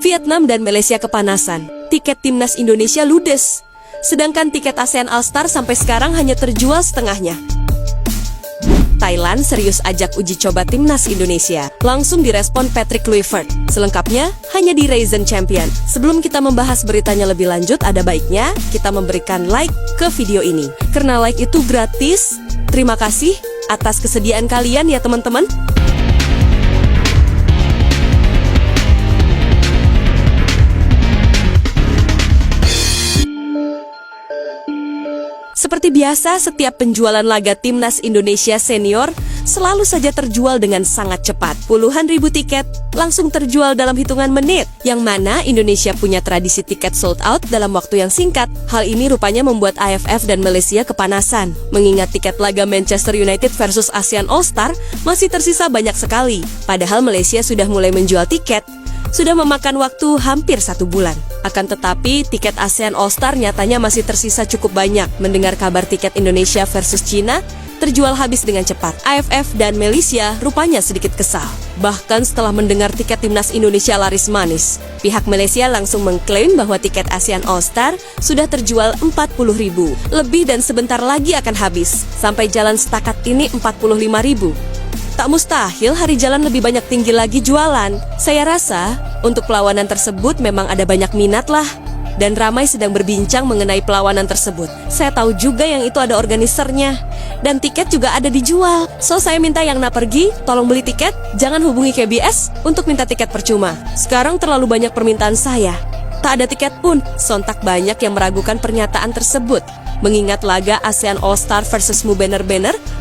Vietnam dan Malaysia kepanasan, tiket timnas Indonesia ludes. Sedangkan tiket ASEAN All-Star sampai sekarang hanya terjual setengahnya. Thailand serius ajak uji coba timnas Indonesia. Langsung direspon Patrick Kluivert. Selengkapnya hanya di Raisin Champion. Sebelum kita membahas beritanya lebih lanjut, ada baiknya kita memberikan like ke video ini. Karena like itu gratis. Terima kasih atas kesediaan kalian ya teman-teman. Seperti biasa, setiap penjualan laga timnas Indonesia senior selalu saja terjual dengan sangat cepat. Puluhan ribu tiket langsung terjual dalam hitungan menit, yang mana Indonesia punya tradisi tiket sold out dalam waktu yang singkat. Hal ini rupanya membuat AFF dan Malaysia kepanasan, mengingat tiket laga Manchester United versus ASEAN All-Star masih tersisa banyak sekali. Padahal Malaysia sudah mulai menjual tiket. Sudah memakan waktu hampir 1 bulan. Akan tetapi, tiket ASEAN All-Star nyatanya masih tersisa cukup banyak. Mendengar kabar tiket Indonesia versus China terjual habis dengan cepat, AFF dan Malaysia rupanya sedikit kesal. Bahkan setelah mendengar tiket timnas Indonesia laris manis, pihak Malaysia langsung mengklaim bahwa tiket ASEAN All-Star sudah terjual 40.000 lebih dan sebentar lagi akan habis. Sampai jalan setakat ini 45.000. Tak mustahil hari jalan lebih banyak tinggi lagi jualan. Saya rasa untuk perlawanan tersebut memang ada banyak minat lah. Dan ramai sedang berbincang mengenai perlawanan tersebut. Saya tahu juga yang itu ada organisernya. Dan tiket juga ada dijual. So saya minta yang nak pergi, tolong beli tiket. Jangan hubungi KBS untuk minta tiket percuma. Sekarang terlalu banyak permintaan saya. Tak ada tiket pun. Sontak banyak yang meragukan pernyataan tersebut. Mengingat laga ASEAN All-Star versus Mu Banner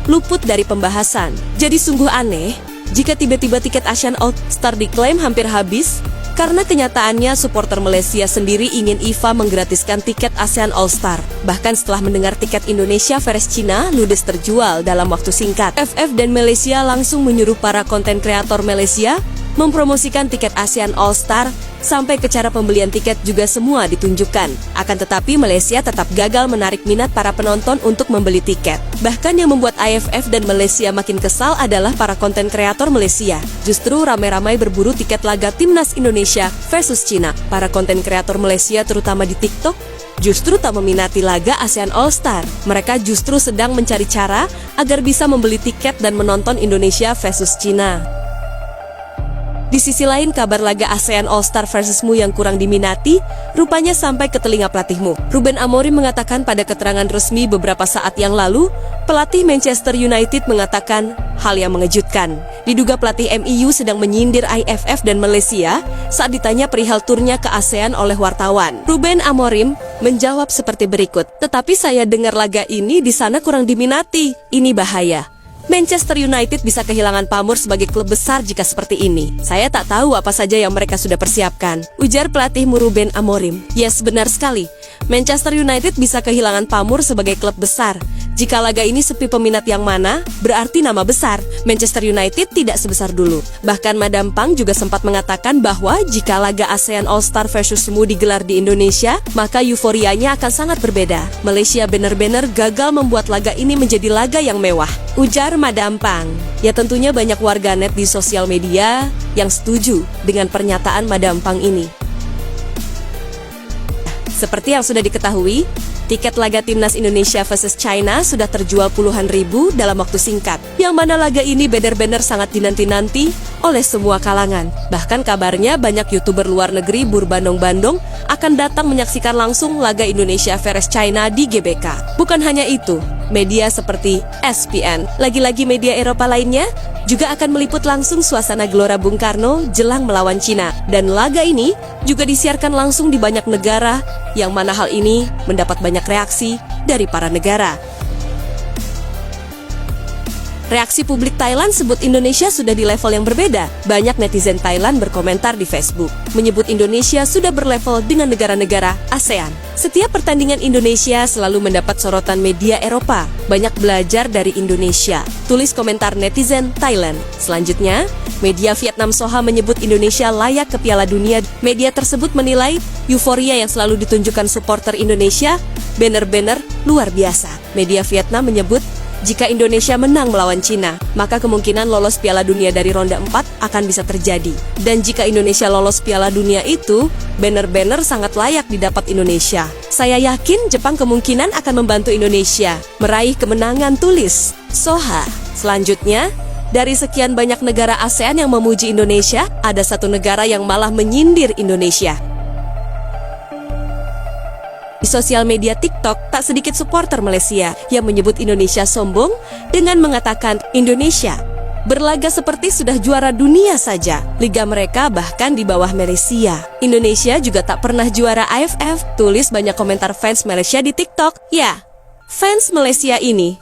luput dari pembahasan. Jadi sungguh aneh jika tiba-tiba tiket ASEAN All-Star diklaim hampir habis, karena kenyataannya supporter Malaysia sendiri ingin IFA menggratiskan tiket ASEAN All-Star. Bahkan setelah mendengar tiket Indonesia versus China ludes terjual dalam waktu singkat, FF dan Malaysia langsung menyuruh para konten kreator Malaysia mempromosikan tiket ASEAN All-Star. Sampai ke cara pembelian tiket juga semua ditunjukkan. Akan tetapi Malaysia tetap gagal menarik minat para penonton untuk membeli tiket. Bahkan yang membuat AFF dan Malaysia makin kesal adalah para konten kreator Malaysia. Justru ramai-ramai berburu tiket laga timnas Indonesia versus China. Para konten kreator Malaysia terutama di TikTok justru tak meminati laga ASEAN All-Star. Mereka justru sedang mencari cara agar bisa membeli tiket dan menonton Indonesia versus China. Di sisi lain, kabar laga ASEAN All-Star versus Mu yang kurang diminati rupanya sampai ke telinga pelatihmu. Ruben Amorim mengatakan pada keterangan resmi beberapa saat yang lalu, pelatih Manchester United mengatakan hal yang mengejutkan. Diduga pelatih MU sedang menyindir AFF dan Malaysia saat ditanya perihal turnya ke ASEAN oleh wartawan. Ruben Amorim menjawab seperti berikut, "Tetapi saya dengar laga ini di sana kurang diminati. Ini bahaya. Manchester United bisa kehilangan pamor sebagai klub besar jika seperti ini. Saya tak tahu apa saja yang mereka sudah persiapkan," ujar pelatih Ruben Amorim. Yes, benar sekali. Manchester United bisa kehilangan pamor sebagai klub besar. Jika laga ini sepi peminat yang mana, berarti nama besar. Manchester United tidak sebesar dulu. Bahkan Madam Pang juga sempat mengatakan bahwa jika laga ASEAN All-Star versus Mu digelar di Indonesia, maka euforianya akan sangat berbeda. Malaysia benar-benar gagal membuat laga ini menjadi laga yang mewah, ujar Madam Pang. Ya tentunya banyak warganet di sosial media yang setuju dengan pernyataan Madam Pang ini. Seperti yang sudah diketahui, tiket laga timnas Indonesia versus China sudah terjual puluhan ribu dalam waktu singkat, yang mana laga ini benar-benar sangat dinanti-nanti oleh semua kalangan. Bahkan kabarnya banyak YouTuber luar negeri berbondong-bondong akan datang menyaksikan langsung laga Indonesia versus China di GBK. Bukan hanya itu, media seperti ESPN, lagi-lagi media Eropa lainnya, juga akan meliput langsung suasana Gelora Bung Karno jelang melawan China. Dan laga ini juga disiarkan langsung di banyak negara, yang mana hal ini mendapat banyak reaksi dari para negara. Reaksi publik Thailand sebut Indonesia sudah di level yang berbeda. Banyak netizen Thailand berkomentar di Facebook, menyebut Indonesia sudah berlevel dengan negara-negara ASEAN. Setiap pertandingan Indonesia selalu mendapat sorotan media Eropa. Banyak belajar dari Indonesia, tulis komentar netizen Thailand. Selanjutnya, media Vietnam Soha menyebut Indonesia layak ke Piala Dunia. Media tersebut menilai euforia yang selalu ditunjukkan supporter Indonesia benar-benar luar biasa. Media Vietnam menyebut Jika Indonesia menang melawan Cina, maka kemungkinan lolos Piala Dunia dari ronde 4 akan bisa terjadi. Dan jika Indonesia lolos Piala Dunia itu, banner-banner sangat layak didapat Indonesia. Saya yakin Jepang kemungkinan akan membantu Indonesia meraih kemenangan, tulis Soha. Selanjutnya, dari sekian banyak negara ASEAN yang memuji Indonesia, ada satu negara yang malah menyindir Indonesia. Di sosial media TikTok, tak sedikit supporter Malaysia yang menyebut Indonesia sombong dengan mengatakan Indonesia berlaga seperti sudah juara dunia saja. Liga mereka bahkan di bawah Malaysia. Indonesia juga tak pernah juara AFF, tulis banyak komentar fans Malaysia di TikTok. Ya, fans Malaysia ini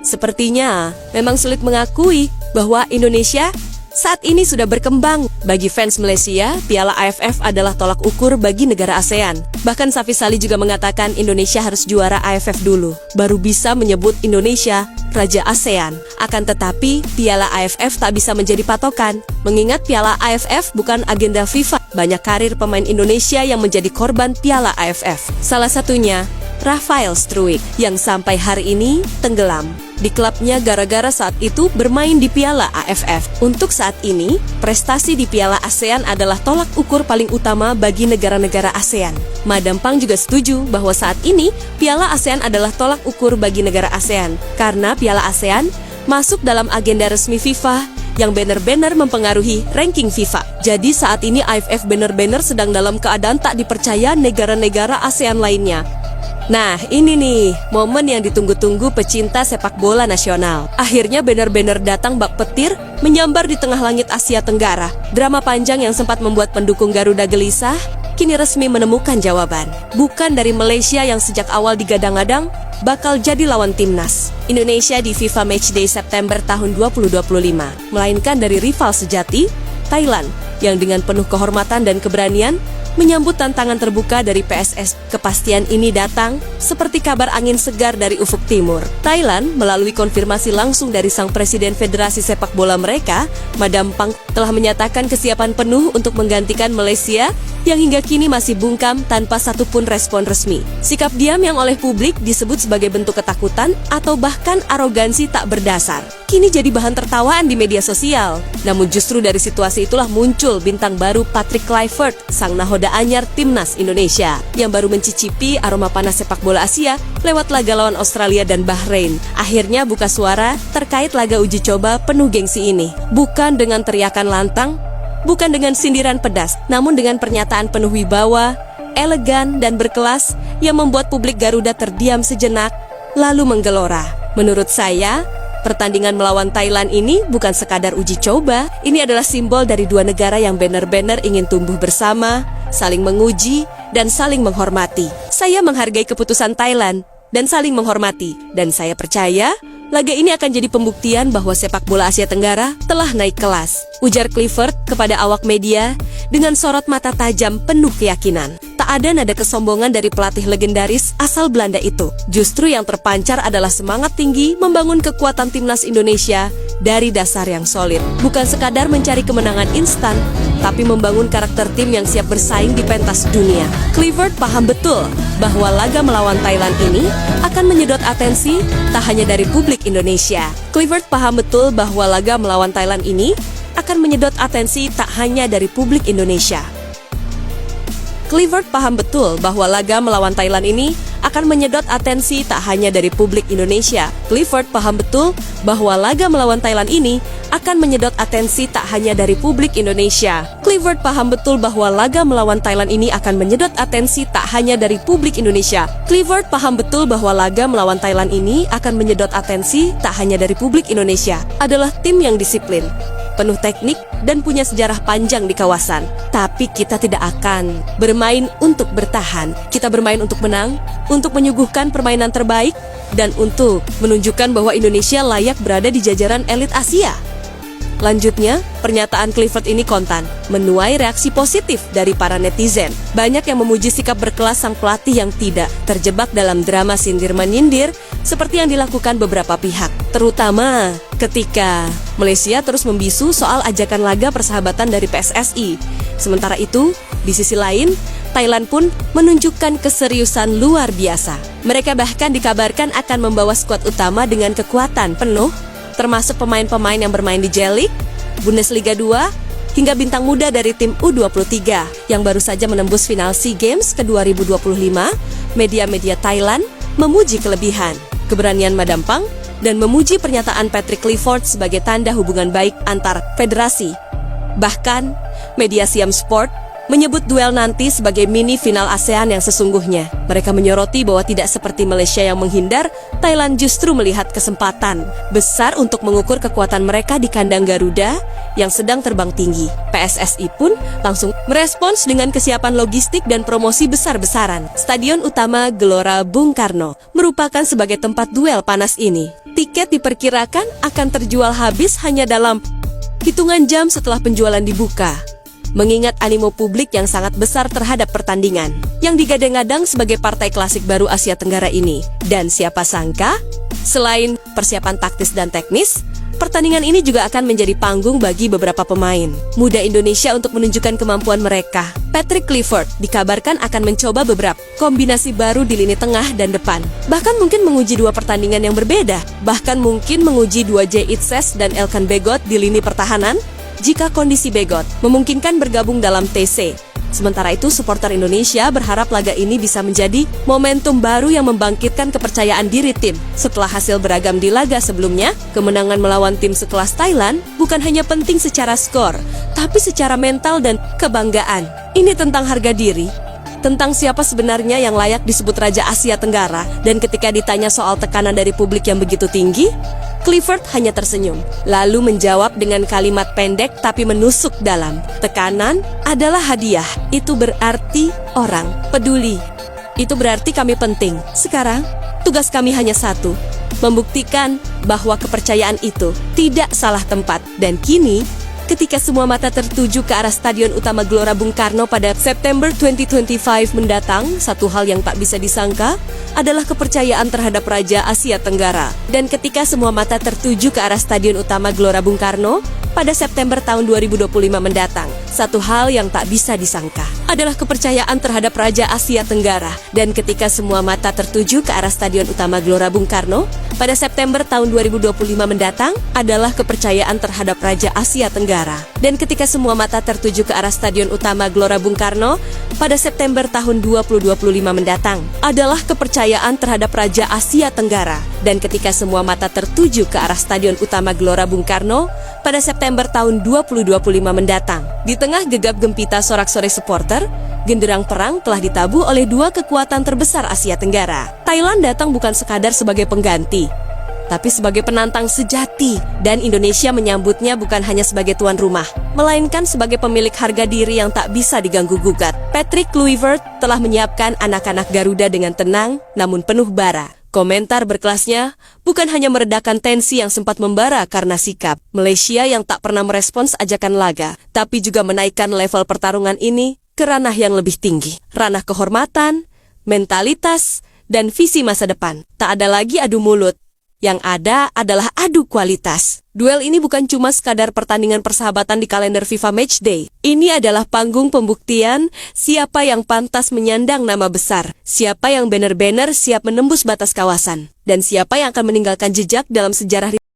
sepertinya sulit mengakui bahwa Indonesia saat ini sudah berkembang. Bagi fans Malaysia, Piala AFF adalah tolak ukur bagi negara ASEAN. Bahkan Safi Sali juga mengatakan Indonesia harus juara AFF dulu, baru bisa menyebut Indonesia Raja ASEAN. Akan tetapi, Piala AFF tak bisa menjadi patokan, mengingat Piala AFF bukan agenda FIFA. Banyak karir pemain Indonesia yang menjadi korban Piala AFF. Salah satunya, Rafael Struijk, yang sampai hari ini tenggelam di klubnya gara-gara saat itu bermain di Piala AFF. Untuk saat ini, prestasi di Piala ASEAN adalah tolak ukur paling utama bagi negara-negara ASEAN. Madam Pang juga setuju bahwa saat ini Piala ASEAN adalah tolak ukur bagi negara ASEAN, karena Piala ASEAN masuk dalam agenda resmi FIFA yang benar-benar mempengaruhi ranking FIFA. Jadi saat ini AFF benar-benar sedang dalam keadaan tak dipercaya negara-negara ASEAN lainnya. Nah, ini nih, momen yang ditunggu-tunggu pecinta sepak bola nasional. Akhirnya benar-benar datang bak petir menyambar di tengah langit Asia Tenggara. Drama panjang yang sempat membuat pendukung Garuda gelisah, kini resmi menemukan jawaban. Bukan dari Malaysia yang sejak awal digadang-gadang bakal jadi lawan timnas Indonesia di FIFA Matchday September tahun 2025, melainkan dari rival sejati, Thailand, yang dengan penuh kehormatan dan keberanian menyambut tantangan terbuka dari PSS. Kepastian ini datang seperti kabar angin segar dari ufuk timur. Thailand melalui konfirmasi langsung dari sang presiden Federasi Sepak Bola mereka, Madam Pang, telah menyatakan kesiapan penuh untuk menggantikan Malaysia yang hingga kini masih bungkam tanpa satupun respon resmi. Sikap diam yang oleh publik disebut sebagai bentuk ketakutan atau bahkan arogansi tak berdasar, kini jadi bahan tertawaan di media sosial. Namun justru dari situasi itulah muncul bintang baru Patrick Kluivert, sang nahoda anyar timnas Indonesia yang baru mencicipi aroma panas sepak bola Asia lewat laga lawan Australia dan Bahrain. Akhirnya buka suara terkait laga uji coba penuh gengsi ini. Bukan dengan teriakan lantang, bukan dengan sindiran pedas, namun dengan pernyataan penuh wibawa, elegan dan berkelas yang membuat publik Garuda terdiam sejenak lalu menggelora. Menurut saya, pertandingan melawan Thailand ini bukan sekadar uji coba. Ini adalah simbol dari dua negara yang benar-benar ingin tumbuh bersama, saling menguji, dan saling menghormati. Saya menghargai keputusan Thailand dan saling menghormati. Dan saya percaya, laga ini akan jadi pembuktian bahwa sepak bola Asia Tenggara telah naik kelas, ujar Kluivert kepada awak media dengan sorot mata tajam penuh keyakinan. Tak ada nada kesombongan dari pelatih legendaris asal Belanda itu. Justru yang terpancar adalah semangat tinggi membangun kekuatan timnas Indonesia dari dasar yang solid. Bukan sekadar mencari kemenangan instan, tapi membangun karakter tim yang siap bersaing di pentas dunia. Kluivert paham betul bahwa laga melawan Thailand ini akan menyedot atensi tak hanya dari publik Indonesia. Kluivert paham betul bahwa laga melawan Thailand ini akan menyedot atensi tak hanya dari publik Indonesia. Kluivert paham betul bahwa laga melawan Thailand ini akan menyedot atensi tak hanya dari publik Indonesia. Kluivert paham betul bahwa laga melawan Thailand ini akan menyedot atensi tak hanya dari publik Indonesia. Kluivert paham betul bahwa laga melawan Thailand ini akan menyedot atensi tak hanya dari publik Indonesia. Kluivert paham betul bahwa laga melawan Thailand ini akan menyedot atensi tak hanya dari publik Indonesia. Adalah tim yang disiplin, penuh teknik, dan punya sejarah panjang di kawasan. Tapi kita tidak akan bermain untuk bertahan. Kita bermain untuk menang, untuk menyuguhkan permainan terbaik, dan untuk menunjukkan bahwa Indonesia layak berada di jajaran elit Asia. Lanjutnya, pernyataan Kluivert ini kontan menuai reaksi positif dari para netizen. Banyak yang memuji sikap berkelas sang pelatih yang tidak terjebak dalam drama sindir-menyindir seperti yang dilakukan beberapa pihak, terutama ketika Malaysia terus membisu soal ajakan laga persahabatan dari PSSI. Sementara itu, di sisi lain, Thailand pun menunjukkan keseriusan luar biasa. Mereka bahkan dikabarkan akan membawa skuad utama dengan kekuatan penuh, termasuk pemain-pemain yang bermain di J-League, Bundesliga 2, hingga bintang muda dari tim U23 yang baru saja menembus final SEA Games ke 2025. Media-media Thailand memuji kelebihan, keberanian Madam Pang, dan memuji pernyataan Patrick Clifford sebagai tanda hubungan baik antar federasi. Bahkan, media Siam Sport menyebut duel nanti sebagai mini final ASEAN yang sesungguhnya. Mereka menyoroti bahwa tidak seperti Malaysia yang menghindar, Thailand justru melihat kesempatan besar untuk mengukur kekuatan mereka di kandang Garuda yang sedang terbang tinggi. PSSI pun langsung merespons dengan kesiapan logistik dan promosi besar-besaran. Stadion utama Gelora Bung Karno merupakan sebagai tempat duel panas ini. Tiket diperkirakan akan terjual habis hanya dalam hitungan jam setelah penjualan dibuka. Mengingat animo publik yang sangat besar terhadap pertandingan yang digadang-gadang sebagai partai klasik baru Asia Tenggara ini. Dan siapa sangka, selain persiapan taktis dan teknis, pertandingan ini juga akan menjadi panggung bagi beberapa pemain muda Indonesia untuk menunjukkan kemampuan mereka. Patrick Clifford dikabarkan akan mencoba beberapa kombinasi baru di lini tengah dan depan. Bahkan mungkin menguji dua pertandingan yang berbeda. Bahkan mungkin menguji dua J. Itses dan Elkan Begot di lini pertahanan jika kondisi Begot memungkinkan bergabung dalam TC. Sementara itu, supporter Indonesia berharap laga ini bisa menjadi momentum baru yang membangkitkan kepercayaan diri tim. Setelah hasil beragam di laga sebelumnya, kemenangan melawan tim sekelas Thailand bukan hanya penting secara skor, tapi secara mental dan kebanggaan. Ini tentang harga diri, tentang siapa sebenarnya yang layak disebut Raja Asia Tenggara. Dan ketika ditanya soal tekanan dari publik yang begitu tinggi, Clifford hanya tersenyum, lalu menjawab dengan kalimat pendek tapi menusuk dalam. Tekanan adalah hadiah, itu berarti orang peduli. Itu berarti kami penting. Sekarang, tugas kami hanya satu, membuktikan bahwa kepercayaan itu tidak salah tempat. Dan kini, ketika semua mata tertuju ke arah Stadion Utama Gelora Bung Karno pada September 2025 mendatang, satu hal yang tak bisa disangka adalah kepercayaan terhadap Raja Asia Tenggara. Dan ketika semua mata tertuju ke arah Stadion Utama Gelora Bung Karno pada September tahun 2025 mendatang, satu hal yang tak bisa disangka adalah kepercayaan terhadap Raja Asia Tenggara. Dan ketika semua mata tertuju ke arah Stadion Utama Gelora Bung Karno pada September tahun 2025 mendatang adalah kepercayaan terhadap Raja Asia Tenggara. Dan ketika semua mata tertuju ke arah Stadion Utama Gelora Bung Karno pada September tahun 2025 mendatang adalah kepercayaan terhadap Raja Asia Tenggara. Dan ketika semua mata tertuju ke arah Stadion Utama Gelora Bung Karno pada September tahun 2025 mendatang. Di tengah gegap gempita sorak-sorai supporter, genderang perang telah ditabuh oleh dua kekuatan terbesar Asia Tenggara. Thailand datang bukan sekadar sebagai pengganti, tapi sebagai penantang sejati. Dan Indonesia menyambutnya bukan hanya sebagai tuan rumah, melainkan sebagai pemilik harga diri yang tak bisa diganggu-gugat. Patrick Kluivert telah menyiapkan anak-anak Garuda dengan tenang namun penuh bara. Komentar berkelasnya bukan hanya meredakan tensi yang sempat membara karena sikap Malaysia yang tak pernah merespons ajakan laga, tapi juga menaikkan level pertarungan ini ke ranah yang lebih tinggi. Ranah kehormatan, mentalitas, dan visi masa depan. Tak ada lagi adu mulut. Yang ada adalah adu kualitas. Duel ini bukan cuma sekadar pertandingan persahabatan di kalender FIFA Matchday. Ini adalah panggung pembuktian siapa yang pantas menyandang nama besar, siapa yang benar-benar siap menembus batas kawasan, dan siapa yang akan meninggalkan jejak dalam sejarah